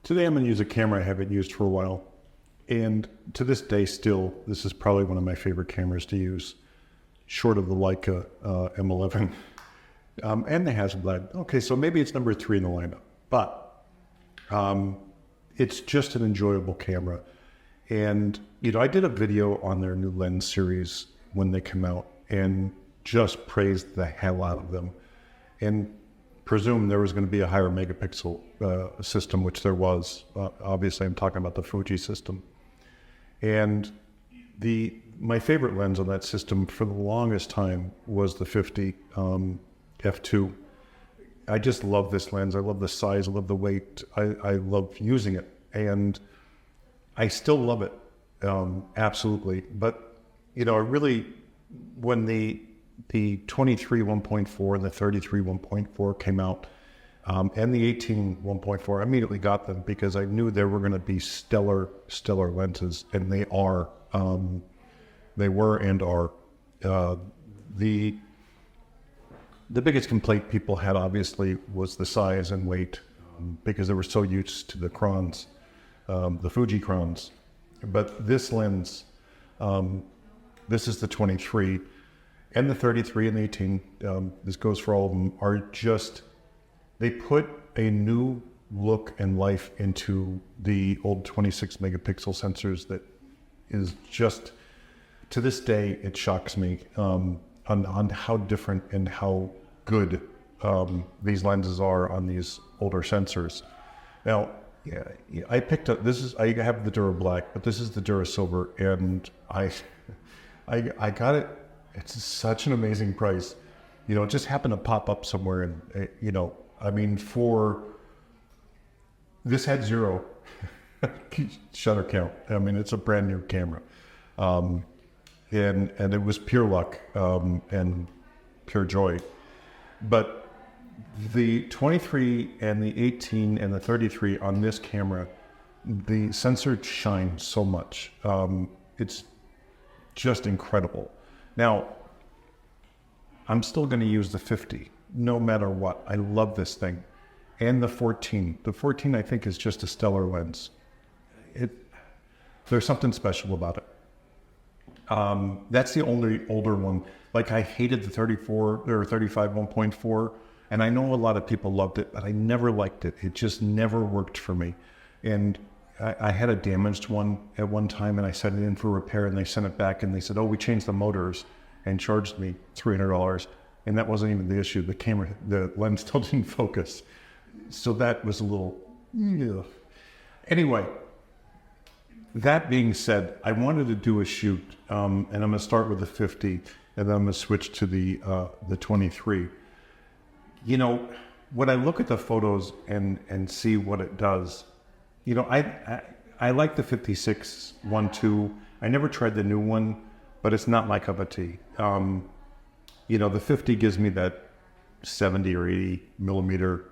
Today I'm going to use a camera I haven't used for a while. And to this day still, this is probably one of my favorite cameras to use, short of the Leica M11 and the Hasselblad. Okay, so maybe it's number 3 in the lineup, but it's just an enjoyable camera. And, you know, I did a video on their new lens series when they come out and just praised the hell out of them. And presumed there was going to be a higher megapixel system, which there was. Obviously, I'm talking about the Fuji system. And my favorite lens on that system for the longest time was the 50 f2. I just love this lens. I love the size. I love the weight. I love using it. And I still love it, absolutely. But, you know, I really, when the 23 1.4 and the 33 1.4 came out, and the 18 1.4, I immediately got them because I knew they were going to be stellar lenses, and they are. They were and are. The biggest complaint people had, obviously, was the size and weight, because they were so used to the crons, the Fuji crons. But this lens, this is the 23, and the 33 and the 18, this goes for all of them, are just, they put a new look and life into the old 26 megapixel sensors that is just, to this day, it shocks me on how different and how good these lenses are on these older sensors. Now, yeah, I picked up, I have the Dura Black, but this is the Dura Silver, and I got it. It's such an amazing price. You know, it just happened to pop up somewhere, and you know, I mean, this had 0 shutter count. I mean, it's a brand new camera, and it was pure luck and pure joy. But the 23 and the 18 and the 33 on this camera, the sensor shines so much. It's just incredible. Now, I'm still going to use the 50, no matter what. I love this thing. And the 14. The 14, I think, is just a stellar lens. There's something special about it. That's the only older one. Like, I hated the 34 or 35 1.4, and I know a lot of people loved it, but I never liked it. It just never worked for me. And I had a damaged one at one time, and I sent it in for repair, and they sent it back, and they said, oh, we changed the motors, and charged me $300. And that wasn't even the issue. The lens still didn't focus. So that was a little, ugh. Anyway, that being said, I wanted to do a shoot, and I'm going to start with the 50, and then I'm going to switch to the 23. You know, when I look at the photos and see what it does, you know, I like the 56 1.2. I never tried the new one, but it's not my cup of tea. You know, the 50 gives me that 70 or 80 millimeter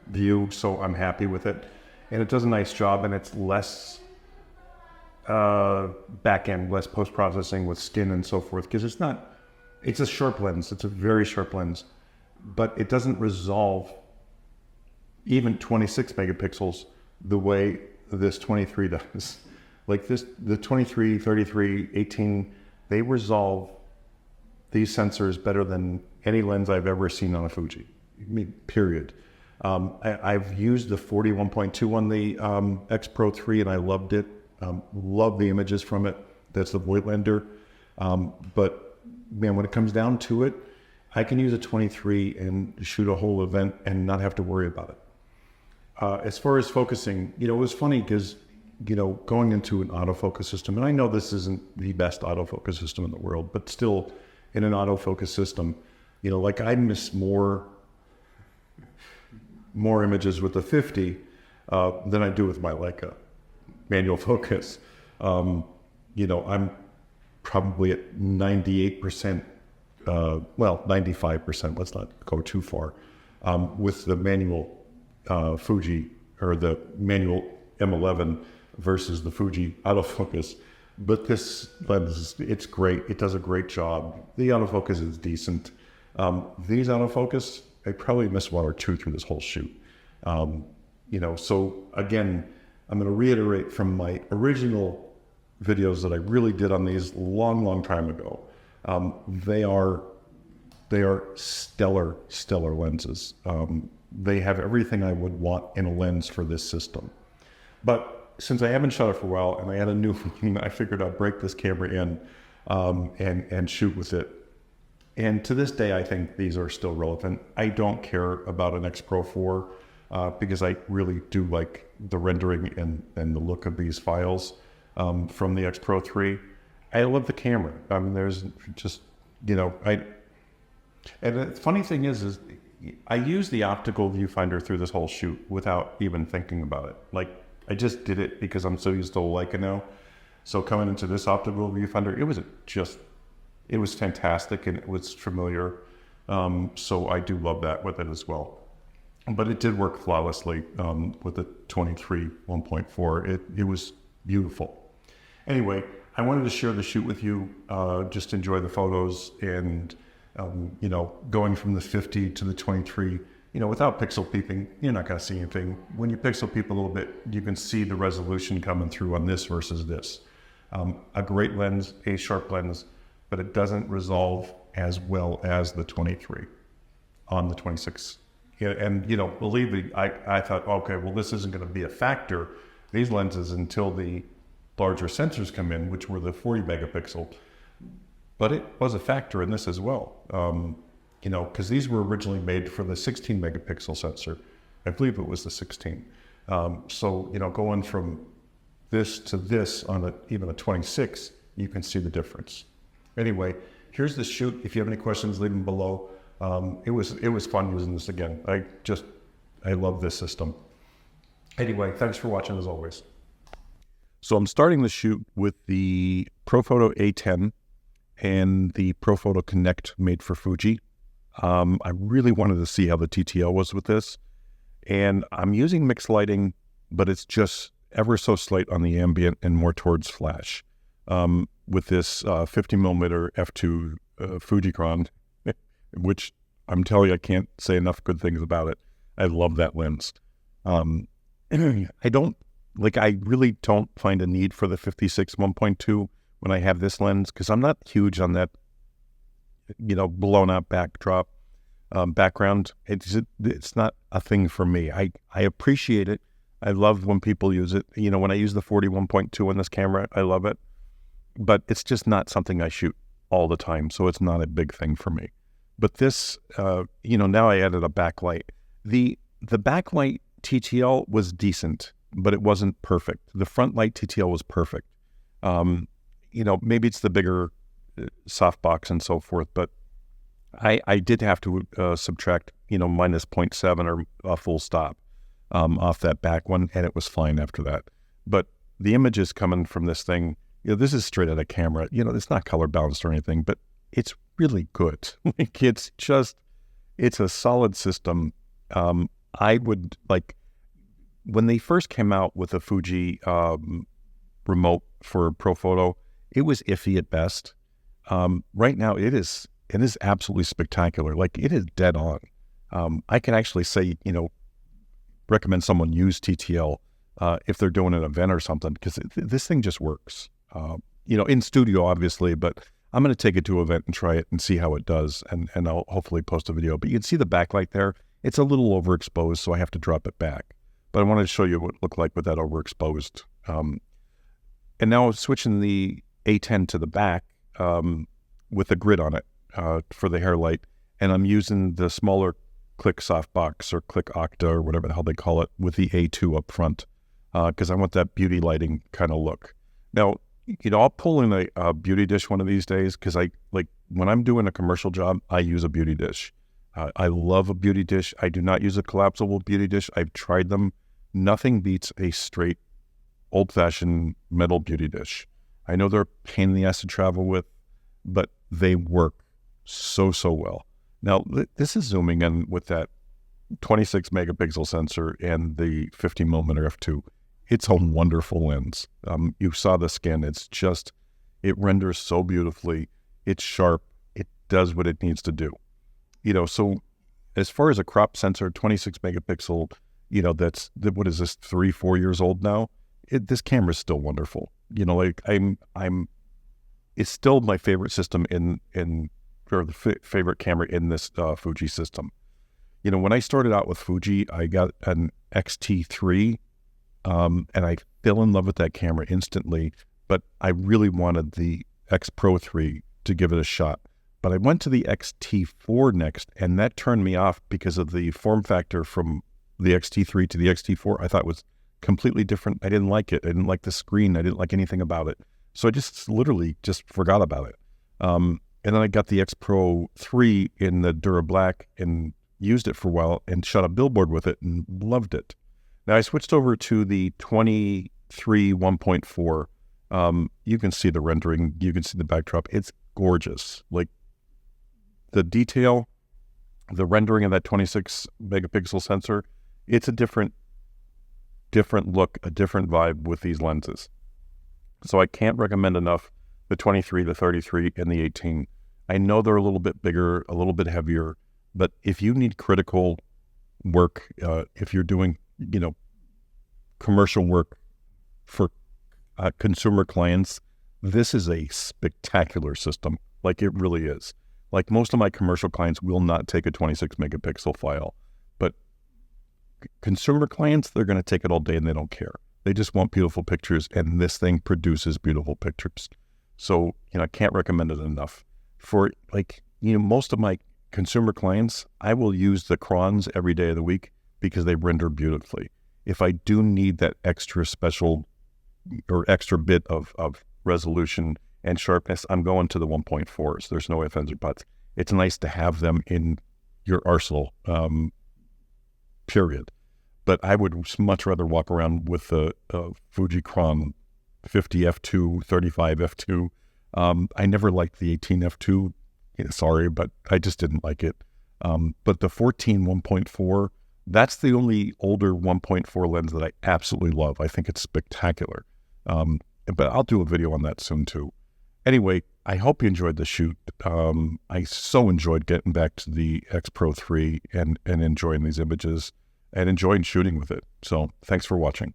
view, so I'm happy with it. And it does a nice job, and it's less back end, less post-processing with skin and so forth, because it's a sharp lens. It's a very sharp lens, but it doesn't resolve even 26 megapixels the way this 23 does. Like this, the 23, 33, 18, they resolve these sensors better than any lens I've ever seen on a Fuji, I mean, period. I've used the 41.2 on the X-Pro 3, and I loved it. Love the images from it. That's the Voigtlander. But man, when it comes down to it, I can use a 23 and shoot a whole event and not have to worry about it. As far as focusing, you know, it was funny because, you know, going into an autofocus system, and I know this isn't the best autofocus system in the world, but still in an autofocus system, you know, like I miss more images with the 50 than I do with my Leica manual focus. You know, I'm probably at 98%, well, 95%, let's not go too far, with the manual Fuji, or the manual M11 versus the Fuji autofocus. But this lens, it's great. It does a great job. The autofocus is decent. These autofocus, I probably missed 1 or 2 through this whole shoot. So again, I'm going to reiterate from my original videos that I really did on these long time ago. They are stellar lenses. They have everything I would want in a lens for this system. But since I haven't shot it for a while and I had a new one, I figured I'd break this camera in and shoot with it. And to this day, I think these are still relevant. I don't care about an X-Pro 4 because I really do like the rendering and the look of these files from the X-Pro 3. I love the camera. I mean, there's just, and the funny thing is I use the optical viewfinder through this whole shoot without even thinking about it. Like, I just did it because I'm so used to Leica now. So coming into this optical viewfinder, it was fantastic and it was familiar. So I do love that with it as well. But it did work flawlessly with the 23 1.4. It was beautiful. Anyway, I wanted to share the shoot with you, just enjoy the photos and, going from the 50 to the 23, without pixel peeping, you're not going to see anything. When you pixel peep a little bit, you can see the resolution coming through on this versus this. A great lens, a sharp lens, but it doesn't resolve as well as the 23 on the 26. And, believe me, I thought, okay, well, this isn't going to be a factor, these lenses, until the larger sensors come in, which were the 40 megapixel. But it was a factor in this as well, because these were originally made for the 16 megapixel sensor. I believe it was the 16. So, going from this to this on even a 26, you can see the difference. Anyway, here's the shoot. If you have any questions, leave them below. It was fun using this again. I love this system. Anyway, thanks for watching as always. So I'm starting the shoot with the Profoto A10 and the Profoto Connect made for Fuji. I really wanted to see how the TTL was with this. And I'm using mixed lighting, but it's just ever so slight on the ambient and more towards flash. With this 50mm f2 Fujicron, which I'm telling you, I can't say enough good things about it. I love that lens. I really don't find a need for the 56 1.2 when I have this lens, because I'm not huge on that, blown out backdrop background. It's not a thing for me. I appreciate it. I love when people use it. When I use the 41.2 on this camera, I love it. But it's just not something I shoot all the time, so it's not a big thing for me. But this, now I added a backlight. The backlight TTL was decent, but it wasn't perfect. The front light TTL was perfect. Maybe it's the bigger softbox and so forth, but I did have to subtract, minus 0.7 or a full stop off that back one, and it was fine after that. But the images coming from this thing, this is straight out of camera. It's not color balanced or anything, but it's really good. It's a solid system. I would when they first came out with the Fuji remote for Profoto, it was iffy at best. Right now it is absolutely spectacular. It is dead on. I can actually say, recommend someone use TTL if they're doing an event or something, because this thing just works. In studio, obviously, but I'm going to take it to an event and try it and see how it does, and I'll hopefully post a video. But you can see the backlight there. It's a little overexposed, so I have to drop it back. But I wanted to show you what it looked like with that overexposed. And now switching the A10 to the back with a grid on it for the hair light. And I'm using the smaller Click softbox or Click Octa or whatever the hell they call it with the A2 up front, because I want that beauty lighting kind of look. Now, I'll pull in a beauty dish one of these days, because when I'm doing a commercial job, I use a beauty dish. I love a beauty dish. I do not use a collapsible beauty dish. I've tried them. Nothing beats a straight, old-fashioned metal beauty dish. I know they're a pain in the ass to travel with, but they work so well. Now, this is zooming in with that 26 megapixel sensor and the 50mm f2. It's a wonderful lens. You saw the skin. It renders so beautifully. It's sharp. It does what it needs to do. So as far as a crop sensor, 26 megapixel, what is this, 3-4 years old now? This camera is still wonderful. Like it's still my favorite system or the favorite camera in this Fuji system. When I started out with Fuji, I got an X-T3, and I fell in love with that camera instantly, but I really wanted the X-Pro 3 to give it a shot. But I went to the X-T4 next, and that turned me off because of the form factor from the X-T3 to the X-T4. I thought it was completely different. I didn't like it. I didn't like the screen. I didn't like anything about it. So I just literally just forgot about it. And then I got the X-Pro 3 in the Dura Black and used it for a while and shot a billboard with it and loved it. Now I switched over to the 23 1.4. You can see the rendering. You can see the backdrop. It's gorgeous. Like the detail, the rendering of that 26 megapixel sensor, it's a different look, a different vibe with these lenses. So I can't recommend enough the 23, the 33, and the 18. I know they're a little bit bigger, a little bit heavier, but if you need critical work, if you're doing, commercial work for consumer clients, this is a spectacular system. Like it really is. Like most of my commercial clients will not take a 26 megapixel file, but consumer clients, they're going to take it all day and they don't care. They just want beautiful pictures, and this thing produces beautiful pictures. So, I can't recommend it enough. For most of my consumer clients, I will use the crons every day of the week because they render beautifully. If I do need that extra special or extra bit of resolution and sharpness, I'm going to the 1.4s. There's no ifs, ands, or buts. It's nice to have them in your arsenal, period. But I would much rather walk around with the Fuji Cron 50 f2, 35 f2. I never liked the 18 f2. Sorry, but I just didn't like it. But the 14 1.4, that's the only older 1.4 lens that I absolutely love. I think it's spectacular. But I'll do a video on that soon too. Anyway, I hope you enjoyed the shoot. I so enjoyed getting back to the X-Pro 3 and enjoying these images and enjoying shooting with it. So thanks for watching.